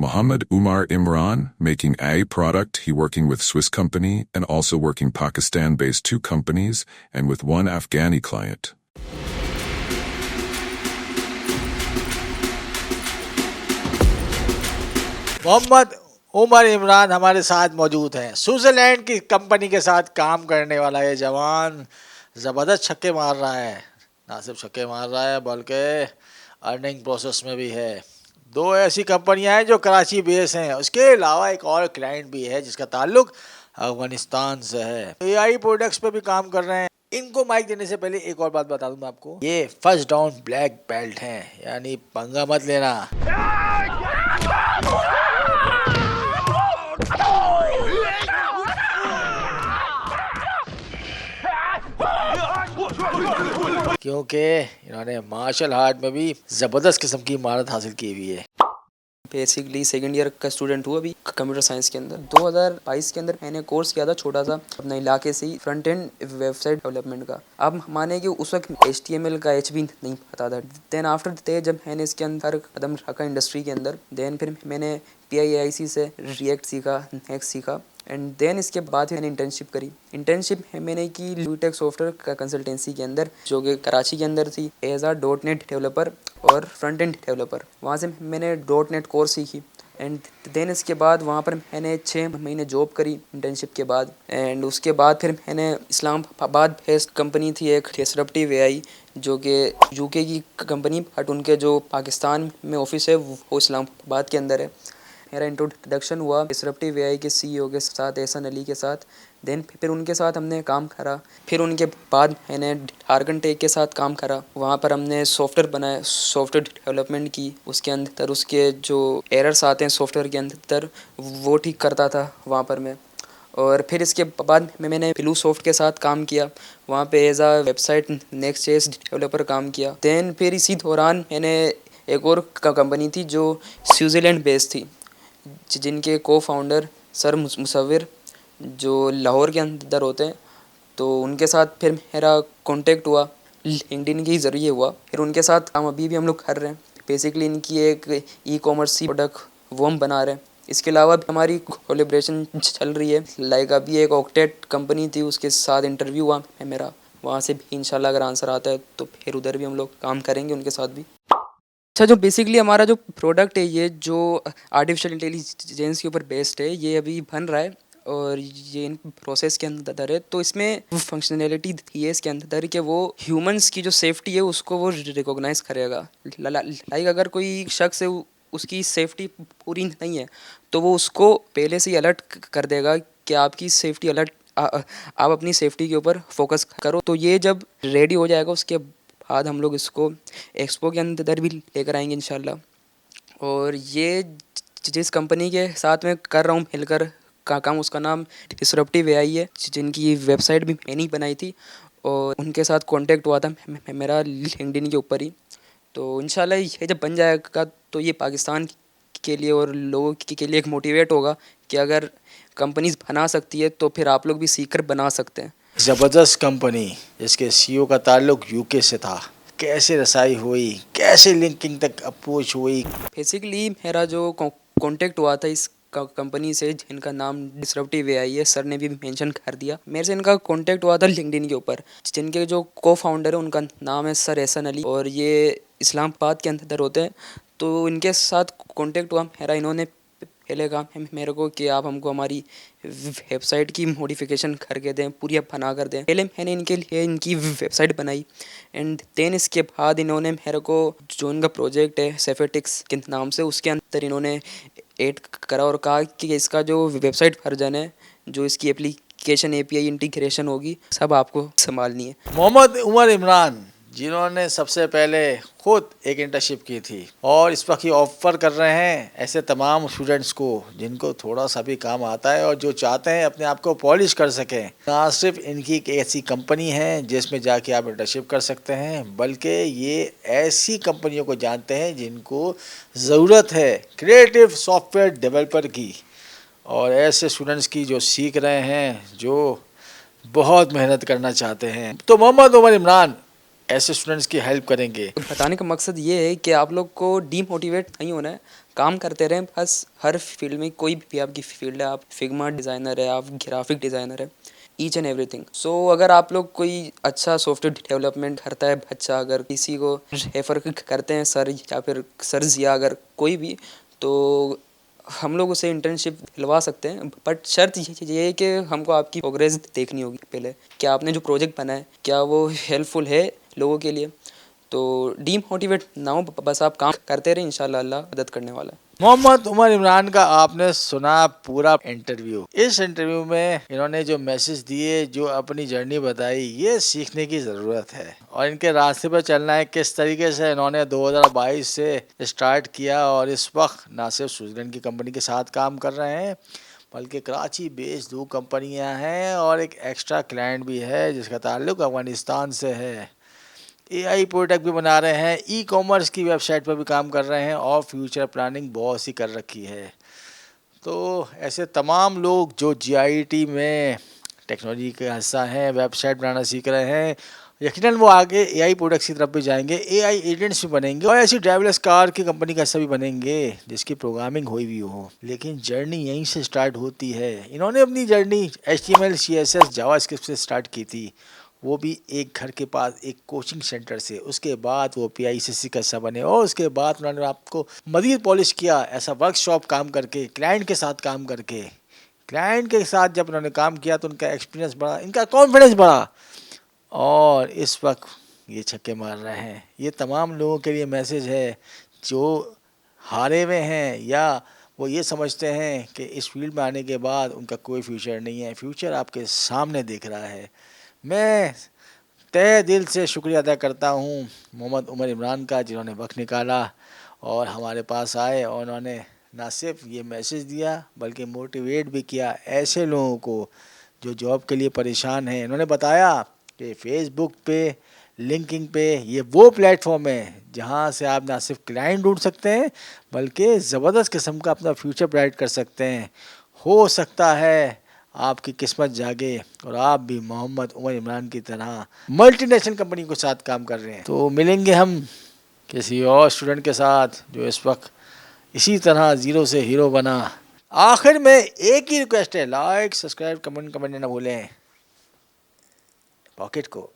Muhammad Umar Imran, making a product, he working with Swiss company and also working Pakistan-based 2 companies and with 1 Afghani client. Mohammad Umar Imran हमारे साथ मौजूद हैं। Switzerland की company के साथ काम करने वाला ये जवान ज़बरदस्त छक्के मार रहा है। ना सिर्फ छक्के मार रहा है बल्कि अर्निंग प्रोसेस में भी है। 2 ऐसी कंपनियां हैं जो कराची बेस हैं। उसके अलावा एक और क्लाइंट भी है जिसका ताल्लुक अफगानिस्तान से है। एआई प्रोडक्ट्स पे भी काम कर रहे हैं। इनको माइक देने से पहले एक और बात बता दूं मैं आपको, ये फर्स्ट डाउन ब्लैक बेल्ट हैं, यानी पंगा मत लेना। क्योंकि इन्होंने मार्शल आर्ट में भी ज़बरदस्त किस्म की महारत हासिल की हुई है। बेसिकली सेकंड ईयर का स्टूडेंट हूँ अभी कंप्यूटर साइंस के अंदर। 2022 के अंदर मैंने कोर्स किया था छोटा सा अपने इलाके से ही, फ्रंट एंड वेबसाइट डेवलपमेंट का। अब माने कि उस वक्त HTML का भी नहीं पता था। देन आफ्टर दैट जब मैंने इसके अंदर कदम रखा इंडस्ट्री के अंदर, देन फिर मैंने PIIC से रिएक्ट सीखा, नेक्स्ट सीखा, एंड देन इसके बाद मैंने इंटर्नशिप करी। इंटर्नशिप मैंने की ल्यूटेक सॉफ्टवेयर का कंसल्टेंसी के अंदर, जो कि कराची के अंदर थी, एज आ .NET डेवलपर और फ्रंट एंड डेवलपर। वहाँ से मैंने .NET कोर्स सीखी एंड देन इसके बाद वहाँ पर मैंने 6 महीने जॉब करी इंटर्नशिप के बाद। एंड उसके बाद फिर मैंने इस्लामाबाद बेस्ड कंपनी थी एक डिसरप्टिव AI, जो कि UK की कंपनी, बट उनके जो पाकिस्तान में ऑफिस है वो इस्लामाबाद के अंदर है। मेरा इंट्रोडक्शन हुआ डिसरप्टिव AI के CEO के साथ, एहसन अली के साथ। देन फिर उनके साथ हमने काम करा। फिर उनके बाद मैंने डार्कन टेक के साथ काम करा। वहाँ पर हमने सॉफ्टवेयर बनाया, सॉफ्टवेयर डेवलपमेंट की। उसके अंदर उसके जो एरर्स आते हैं सॉफ्टवेयर के अंदर वो ठीक करता था वहाँ पर मैं। और फिर इसके बाद मैंने ब्लू सॉफ्ट के साथ काम किया, वहाँ पे एज आ वेबसाइट नेक्स्ट.js डेवलपर काम किया। देन फिर इसी दौरान मैंने एक और कंपनी थी जो स्विट्ज़रलैंड बेस्ड थी, जिनके को-फाउंडर सर मुसव्विर जो लाहौर के अंदर होते हैं, तो उनके साथ फिर मेरा कांटेक्ट हुआ, लिंक्डइन के ही ज़रिए हुआ। फिर उनके साथ काम अभी भी हम लोग कर रहे हैं। बेसिकली इनकी एक ई-कॉमर्स प्रोडक्ट वो हम बना रहे हैं। इसके अलावा भी हमारी कोलैबोरेशन चल रही है। लाइक अभी एक ऑक्टेट कंपनी थी, उसके साथ इंटरव्यू हुआ है मेरा। वहाँ से भी इंशाल्लाह अगर आंसर आता है तो फिर उधर भी हम लोग काम करेंगे उनके साथ भी। अच्छा, जो बेसिकली हमारा जो प्रोडक्ट है, ये जो आर्टिफिशियल इंटेलिजेंस के ऊपर बेस्ड है, ये अभी बन रहा है और ये इन प्रोसेस के अंदर है। तो इसमें फंक्शनैलिटी दी है इसके अंदर कि वो ह्यूमंस की जो सेफ्टी है उसको वो रिकॉग्नाइज करेगा। लाइक अगर कोई शख्स है उसकी सेफ्टी पूरी नहीं है तो वो उसको पहले से ही अलर्ट कर देगा कि आपकी सेफ्टी अलर्ट, आप अपनी सेफ्टी के ऊपर फोकस करो। तो ये जब रेडी हो जाएगा उसके बाद हम लोग इसको एक्सपो के अंदर भी लेकर आएंगे इंशाल्लाह। और ये जिस कंपनी के साथ मैं कर रहा हूँ मिलकर का काम, उसका नाम डिसरप्टिव AI है, जिनकी वेबसाइट भी मैंने ही बनाई थी और उनके साथ कांटेक्ट हुआ था मेरा लिंक्डइन के ऊपर ही। तो इंशाल्लाह ये जब बन जाएगा तो ये पाकिस्तान के लिए और लोगों के लिए एक मोटिवेट होगा कि अगर कंपनीज बना सकती है तो फिर आप लोग भी सीखकर बना सकते हैं। ज़बरदस्त कंपनी जिसके CEO का ताल्लुक UK से था, कैसे रसाई हुई, कैसे लिंकिंग तक अप्रोच हुई? बेसिकली मेरा जो कांटेक्ट हुआ था इस कंपनी से, जिनका नाम डिसरप्टिव AI है, सर ने भी मेंशन कर दिया। मेरे से इनका कांटेक्ट हुआ था लिंक्डइन के ऊपर। जिनके जो को-फाउंडर है उनका नाम है सर एहसन अली और ये इस्लामाबाद के अंदर होते हैं। तो इनके साथ कांटेक्ट हुआ मेरा। इन्होंने पहले कहा मेरे को कि आप हमको हमारी वेबसाइट की मॉडिफिकेशन करके दें, पूरी आप बना कर दें। पहले मैंने इनके लिए इनकी वेबसाइट बनाई एंड देन इसके बाद इन्होंने मेरे को जो इनका प्रोजेक्ट है सेफेटिक्स के नाम से, उसके अंदर इन्होंने ऐड करा और कहा कि इसका जो वेबसाइट वर्जन है, जो इसकी एप्लीकेशन API इंटीग्रेशन होगी, सब आपको संभालनी है। मोहम्मद उमर इमरान, जिन्होंने सबसे पहले खुद एक इंटर्नशिप की थी और इस वक्त ये ऑफर कर रहे हैं ऐसे तमाम स्टूडेंट्स को जिनको थोड़ा सा भी काम आता है और जो चाहते हैं अपने आप को पॉलिश कर सकें। ना सिर्फ इनकी एक ऐसी कंपनी है जिसमें जाके आप इंटर्नशिप कर सकते हैं, बल्कि ये ऐसी कंपनियों को जानते हैं जिनको ज़रूरत है क्रिएटिव सॉफ्टवेयर डेवलपर की, और ऐसे स्टूडेंट्स की जो सीख रहे हैं, जो बहुत मेहनत करना चाहते हैं। तो मोहम्मद उमर इमरान, ऐसे स्टूडेंट्स की हेल्प करेंगे। बताने का मकसद ये है कि आप लोग को डीमोटिवेट नहीं होना है, काम करते रहें बस। हर फील्ड में, कोई भी आपकी फील्ड है, आप फिग्मा डिज़ाइनर है, आप ग्राफिक डिज़ाइनर है, ईच एंड एवरीथिंग। सो अगर आप लोग कोई अच्छा सॉफ्टवेयर डेवलपमेंट करता है बच्चा, अगर किसी को रेफर करते हैं सर या फिर सर्स या अगर कोई भी, तो हम लोग उसे इंटर्नशिप दिलवा सकते हैं। बट शर्त ये है कि हमको आपकी प्रोग्रेस देखनी होगी पहले, क्या आपने जो प्रोजेक्ट बनाया है क्या वो हेल्पफुल है लोगों के लिए। तो डीमोटिवेट ना हो, बस आप काम करते रहें, इंशाल्लाह अल्लाह मदद करने वाला है। मोहम्मद उमर इमरान का आपने सुना पूरा इंटरव्यू। इस इंटरव्यू में इन्होंने जो मैसेज दिए, जो अपनी जर्नी बताई, ये सीखने की ज़रूरत है और इनके रास्ते पर चलना है। किस तरीके से इन्होंने 2022 से स्टार्ट किया और इस वक्त ना सिर्फ स्विट्ज़रलैंड की कंपनी के साथ काम कर रहे हैं, बल्कि कराची बेस्ड 2 कंपनियां हैं और एक एक्स्ट्रा क्लाइंट भी है जिसका ताल्लुक अफगानिस्तान से है। एआई प्रोडक्ट भी बना रहे हैं, ई कॉमर्स की वेबसाइट पर भी काम कर रहे हैं और फ्यूचर प्लानिंग बहुत सी कर रखी है। तो ऐसे तमाम लोग जो जीआईटी में टेक्नोलॉजी का हिस्सा हैं, वेबसाइट बनाना सीख रहे हैं, यकीनन वो आगे एआई प्रोडक्ट्स की तरफ भी जाएंगे, एआई एजेंट्स भी बनेंगे और ऐसी ड्राइवरलेस कार की कंपनी का हिस्सा भी बनेंगे जिसकी प्रोग्रामिंग हुई भी हो। लेकिन जर्नी यहीं से स्टार्ट होती है। इन्होंने अपनी जर्नी HTML CSS जावास्क्रिप्ट से स्टार्ट की थी, वो भी एक घर के पास एक कोचिंग सेंटर से। उसके बाद वो PICC का हिस्सा बने और उसके बाद उन्होंने आपको मज़ीद पॉलिश किया, ऐसा वर्कशॉप काम करके, क्लाइंट के साथ काम करके। क्लाइंट के साथ जब उन्होंने काम किया तो उनका एक्सपीरियंस बढ़ा, इनका कॉन्फिडेंस बढ़ा और इस वक्त ये छक्के मार रहे हैं। ये तमाम लोगों के लिए मैसेज है जो हारे हुए हैं या वो ये समझते हैं कि इस फील्ड में आने के बाद उनका कोई फ्यूचर नहीं है। फ्यूचर आपके सामने दिख रहा है। मैं तहे दिल से शुक्रिया अदा करता हूँ मोहम्मद उमर इमरान का, जिन्होंने वक्त निकाला और हमारे पास आए और उन्होंने ना सिर्फ ये मैसेज दिया बल्कि मोटिवेट भी किया ऐसे लोगों को जो जॉब के लिए परेशान हैं। इन्होंने बताया कि फेसबुक पे, लिंक्डइन पे ये वो प्लेटफॉर्म है जहाँ से आप ना सिर्फ क्लाइंट ढूंढ सकते हैं बल्कि ज़बरदस्त किस्म का अपना फ्यूचर प्लान कर सकते हैं। हो सकता है आपकी किस्मत जागे और आप भी मोहम्मद उमर इमरान की तरह मल्टीनेशनल कंपनी के साथ काम कर रहे हैं। तो मिलेंगे हम किसी और स्टूडेंट के साथ जो इस वक्त इसी तरह ज़ीरो से हीरो बना। आखिर में एक ही रिक्वेस्ट है, लाइक, सब्सक्राइब, कमेंट करना ना भूलें। पॉकेट को